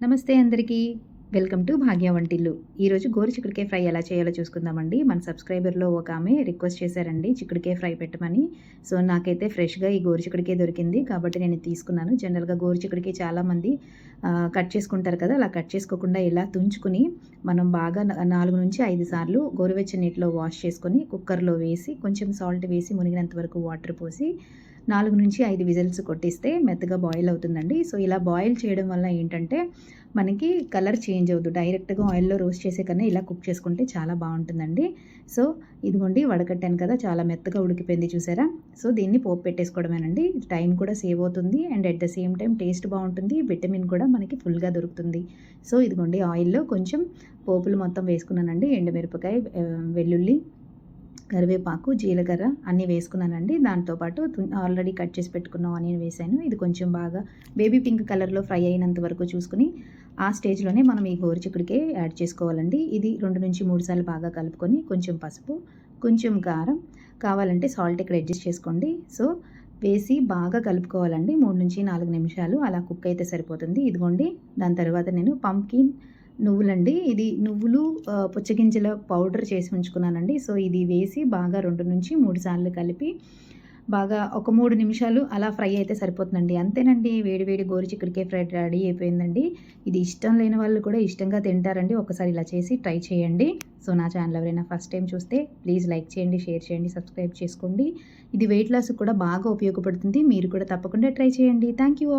నమస్తే అందరికీ. Welcome to భాగ్య వంటిల్లు. ఈరోజు చిక్కుడుకాయ ఫ్రై ఎలా చేయాలో చూసుకుందామండి. మన సబ్స్క్రైబర్లో ఒక ఆమె రిక్వెస్ట్ చేశారండి చిక్కుడుకాయ ఫ్రై పెట్టమని. సో నాకైతే ఫ్రెష్గా ఈ చిక్కుడుకాయ దొరికింది కాబట్టి నేను తీసుకున్నాను. జనరల్గా చిక్కుడుకాయ చాలామంది కట్ చేసుకుంటారు కదా, అలా కట్ చేసుకోకుండా ఇలా తుంచుకుని మనం బాగా 4 నుంచి 5 సార్లు గోరువెచ్చని నీటిలో వాష్ చేసుకొని కుక్కర్లో వేసి కొంచెం సాల్ట్ వేసి మునిగినంత వరకు వాటర్ పోసి 4 నుంచి 5 విజిల్స్ కొట్టిస్తే మెత్తగా బాయిల్ అవుతుందండి. సో ఇలా బాయిల్ చేయడం వల్ల ఏంటంటే మనకి కలర్ చేంజ్ అవ్వదు. డైరెక్ట్గా ఆయిల్లో రోస్ట్ చేసే కన్నా ఇలా కుక్ చేసుకుంటే చాలా బాగుంటుందండి. సో ఇదిగోండి వడకట్టాను కదా, చాలా మెత్తగా ఉడికిపోయింది చూసారా. సో దీన్ని పోపు పెట్టేసుకోవడమేనండి. టైం కూడా సేవ్ అవుతుంది and at the same time taste బాగుంటుంది, విటమిన్ కూడా మనకి ఫుల్గా దొరుకుతుంది. సో ఇదిగోండి ఆయిల్లో కొంచెం పోపులు మొత్తం వేసుకున్నానండి. ఎండుమిరపకాయ, వెల్లుల్లి, కరివేపాకు, జీలకర్ర అన్నీ వేసుకున్నానండి. దాంతోపాటు ఆల్రెడీ కట్ చేసి పెట్టుకున్న ఆనియన్ వేసాను. ఇది కొంచెం బాగా బేబీ పింక్ కలర్లో ఫ్రై అయినంత వరకు చూసుకుని ఆ స్టేజ్లోనే మనం ఈ చిక్కుడుకాయ యాడ్ చేసుకోవాలండి. ఇది 2 నుంచి 3 సార్లు బాగా కలుపుకొని కొంచెం పసుపు, కొంచెం కారం, కావాలంటే సాల్ట్ ఇక్కడ అడ్జస్ట్ చేసుకోండి. సో వేసి బాగా కలుపుకోవాలండి. 3 నుంచి 4 నిమిషాలు అలా కుక్ అయితే సరిపోతుంది. ఇదిగోండి దాని తర్వాత నేను పంప్కిన్ నువ్వులండి, ఇది నువ్వులు పుచ్చగింజల పౌడర్ చేసి ఉంచుకున్నానండి. సో ఇది వేసి బాగా 2 నుంచి 3 సార్లు కలిపి బాగా ఒక 3 నిమిషాలు అలా ఫ్రై అయితే సరిపోతుందండి. అంతేనండి, వేడి వేడి చిక్కుడుకాయ ఫ్రై రెడీ అయిపోయిందండి. ఇది ఇష్టం లేని వాళ్ళు కూడా ఇష్టంగా తింటారండి. ఒకసారి ఇలా చేసి ట్రై చేయండి. సో నా ఛానల్ ఎవరైనా ఫస్ట్ టైం చూస్తే ప్లీజ్ లైక్ చేయండి, షేర్ చేయండి, సబ్స్క్రైబ్ చేసుకోండి. ఇది వెయిట్ లాస్కి కూడా బాగా ఉపయోగపడుతుంది. మీరు కూడా తప్పకుండా ట్రై చేయండి. Thank you.